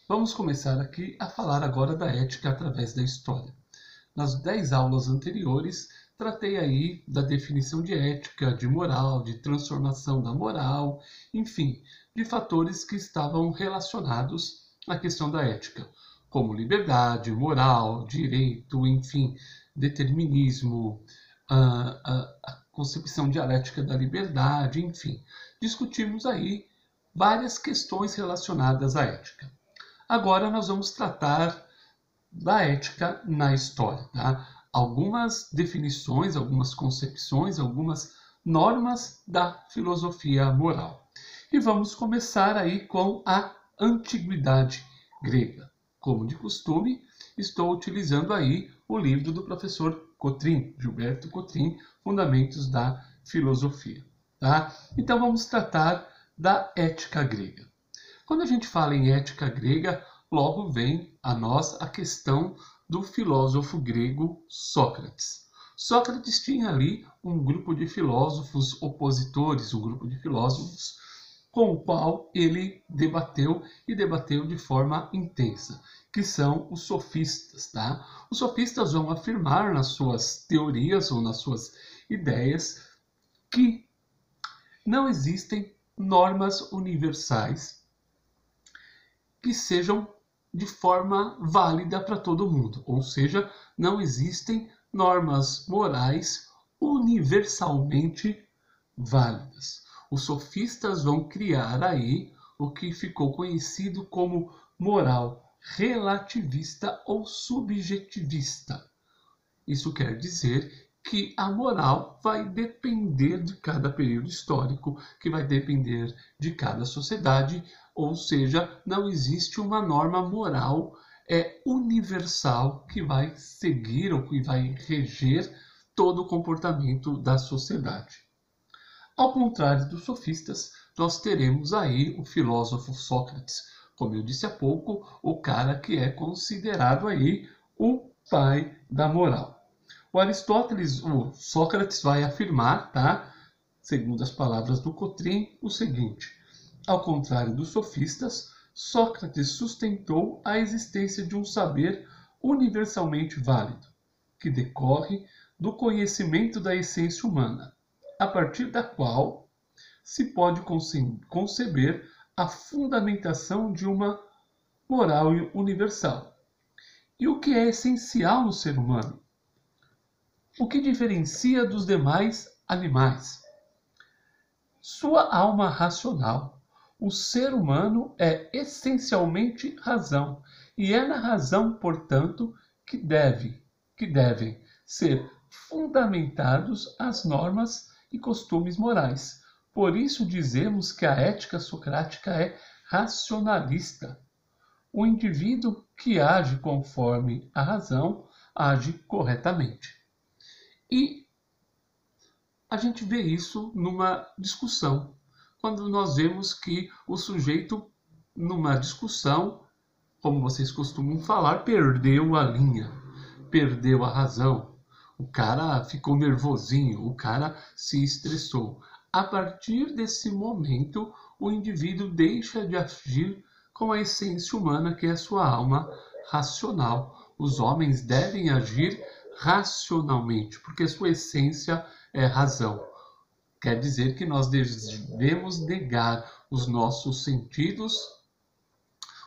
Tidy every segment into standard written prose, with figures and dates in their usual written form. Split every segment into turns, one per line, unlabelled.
Vamos começar aqui a falar agora da ética através da história. Nas 10 aulas anteriores, tratei aí da definição de ética, de moral, de transformação da moral, enfim, de fatores que estavam relacionados à questão da ética, como liberdade, moral, direito, enfim, determinismo, a concepção dialética da liberdade, enfim. Discutimos aí várias questões relacionadas à ética. Agora nós vamos tratar da ética na história, tá? Algumas definições, algumas concepções, algumas normas da filosofia moral. E vamos começar aí com a antiguidade grega. Como de costume, estou utilizando aí o livro do professor Cotrim, Gilberto Cotrim, Fundamentos da Filosofia, tá? Então vamos tratar da ética grega. Quando a gente fala em ética grega, logo vem a nós a questão do filósofo grego Sócrates. Sócrates tinha ali um grupo de filósofos opositores, um grupo de filósofos com o qual ele debateu e debateu de forma intensa, que são os sofistas, tá? Os sofistas vão afirmar nas suas teorias ou nas suas ideias que não existem normas universais que sejam de forma válida para todo mundo. Ou seja, não existem normas morais universalmente válidas. Os sofistas vão criar aí o que ficou conhecido como moral relativista ou subjetivista. Isso quer dizer que a moral vai depender de cada período histórico, que vai depender de cada sociedade, ou seja, não existe uma norma moral universal que vai seguir ou que vai reger todo o comportamento da sociedade. Ao contrário dos sofistas, nós teremos aí o filósofo Sócrates, como eu disse há pouco, o cara que é considerado aí o pai da moral. O Sócrates vai afirmar, tá, segundo as palavras do Cotrim, o seguinte: ao contrário dos sofistas, Sócrates sustentou a existência de um saber universalmente válido, que decorre do conhecimento da essência humana, a partir da qual se pode conceber a fundamentação de uma moral universal. E o que é essencial no ser humano? O que diferencia dos demais animais? Sua alma racional. O ser humano é essencialmente razão, e é na razão, portanto, que devem ser fundamentados as normas e costumes morais. Por isso dizemos que a ética socrática é racionalista. O indivíduo que age conforme a razão age corretamente. E a gente vê isso numa discussão, quando nós vemos que o sujeito, numa discussão, como vocês costumam falar, perdeu a linha, perdeu a razão. O cara ficou nervosinho, o cara se estressou. A partir desse momento, o indivíduo deixa de agir com a essência humana, que é a sua alma racional. Os homens devem agir racionalmente, porque sua essência é razão. Quer dizer que nós devemos negar os nossos sentidos,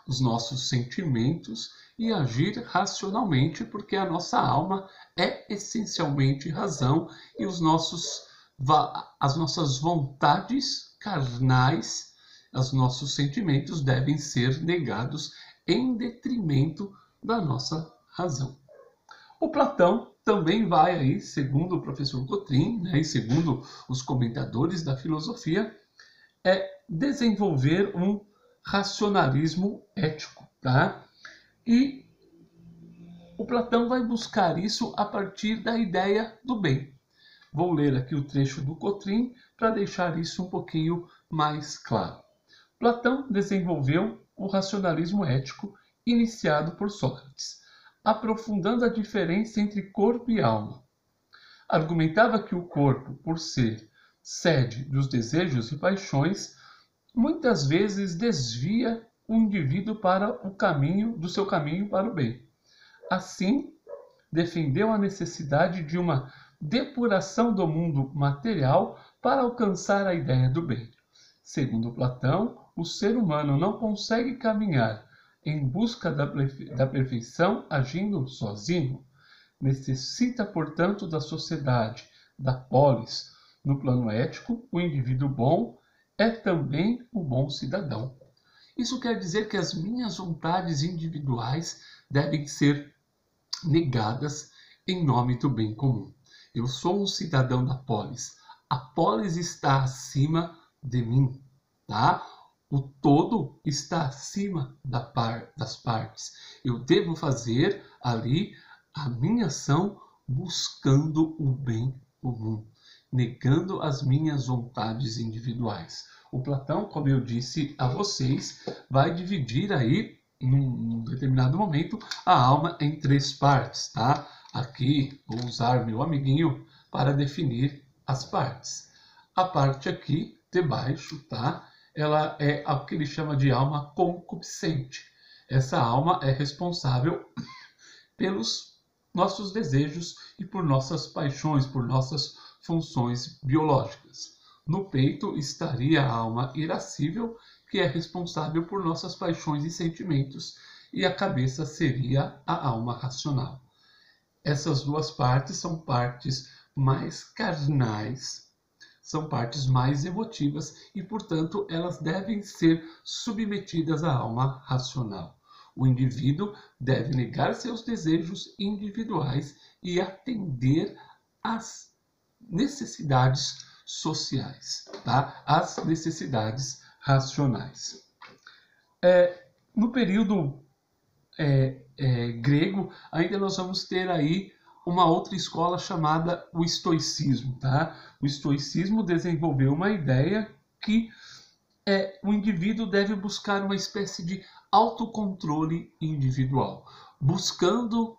os nossos sentimentos e agir racionalmente, porque a nossa alma é essencialmente razão e as nossas vontades carnais, os nossos sentimentos devem ser negados em detrimento da nossa razão. O Platão também vai aí, segundo o professor Cotrim, né, e segundo os comentadores da filosofia, desenvolver um racionalismo ético, tá? E o Platão vai buscar isso a partir da ideia do bem. Vou ler aqui o trecho do Cotrim para deixar isso um pouquinho mais claro. Platão desenvolveu o racionalismo ético iniciado por Sócrates, aprofundando a diferença entre corpo e alma. Argumentava que o corpo, por ser sede dos desejos e paixões, muitas vezes desvia o indivíduo para o caminho do seu caminho para o bem. Assim, defendeu a necessidade de uma depuração do mundo material para alcançar a ideia do bem. Segundo Platão, o ser humano não consegue caminhar em busca da perfeição agindo sozinho. Necessita, portanto, da sociedade, da polis. No plano ético, o indivíduo bom é também o bom cidadão. Isso quer dizer que as minhas vontades individuais devem ser negadas em nome do bem comum. Eu sou um cidadão da polis. A polis está acima de mim, tá? O todo está acima das partes. Eu devo fazer ali a minha ação buscando o bem comum, negando as minhas vontades individuais. O Platão, como eu disse a vocês, vai dividir aí, num determinado momento, a alma em 3 partes, tá? Aqui, vou usar meu amiguinho para definir as partes. A parte aqui, de baixo, tá? Ela é o que ele chama de alma concupiscente. Essa alma é responsável pelos nossos desejos e por nossas paixões, por nossas funções biológicas. No peito estaria a alma irascível, que é responsável por nossas paixões e sentimentos, e a cabeça seria a alma racional. Essas 2 partes são partes mais carnais, são partes mais emotivas e, portanto, elas devem ser submetidas à alma racional. O indivíduo deve negar seus desejos individuais e atender às necessidades sociais, tá? As necessidades racionais. No período grego, ainda nós vamos ter aí uma outra escola chamada o estoicismo, tá? O estoicismo desenvolveu uma ideia que o indivíduo deve buscar uma espécie de autocontrole individual, buscando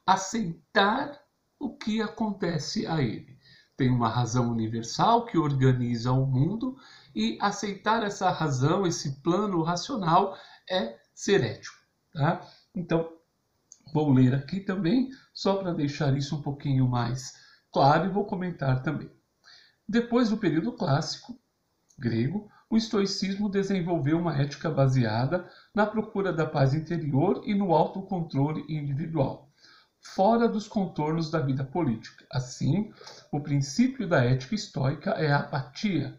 aceitar o que acontece a ele. Tem uma razão universal que organiza o mundo e aceitar essa razão, esse plano racional, é ser ético, tá? Então, vou ler aqui também, só para deixar isso um pouquinho mais claro, e vou comentar também. Depois do período clássico grego, o estoicismo desenvolveu uma ética baseada na procura da paz interior e no autocontrole individual, fora dos contornos da vida política. Assim, o princípio da ética estoica é a apatia,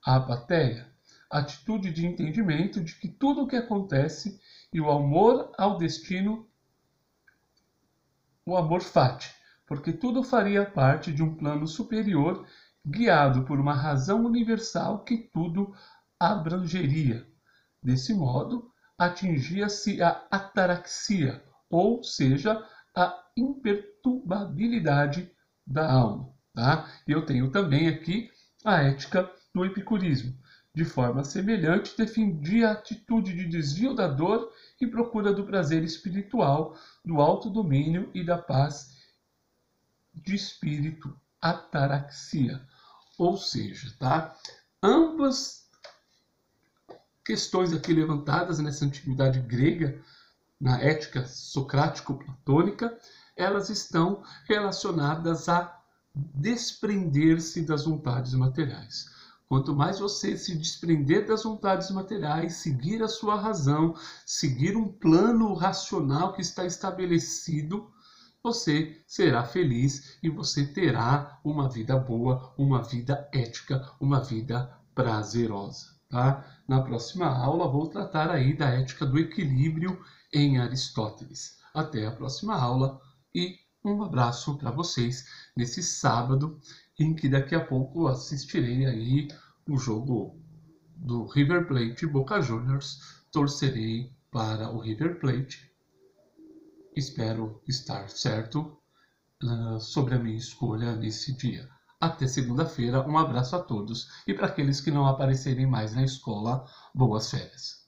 a apatheia, a atitude de entendimento de que tudo o que acontece e o amor ao destino, o amor fati, porque tudo faria parte de um plano superior guiado por uma razão universal que tudo abrangeria. Desse modo, atingia-se a ataraxia, ou seja, a imperturbabilidade da alma. Tá? Eu tenho também aqui a ética do epicurismo. De forma semelhante, defendia a atitude de desvio da dor e procura do prazer espiritual, do autodomínio e da paz de espírito, ataraxia. Ou seja, tá? Ambas questões aqui levantadas nessa antiguidade grega, na ética socrático-platônica, elas estão relacionadas a desprender-se das vontades materiais. Quanto mais você se desprender das vontades materiais, seguir a sua razão, seguir um plano racional que está estabelecido, você será feliz e você terá uma vida boa, uma vida ética, uma vida prazerosa. Tá? Na próxima aula vou tratar aí da ética do equilíbrio em Aristóteles. Até a próxima aula e um abraço para vocês nesse sábado, em que daqui a pouco assistirei aí o jogo do River Plate e Boca Juniors. Torcerei para o River Plate. Espero estar certo sobre a minha escolha nesse dia. Até segunda-feira, um abraço a todos e para aqueles que não aparecerem mais na escola, boas férias.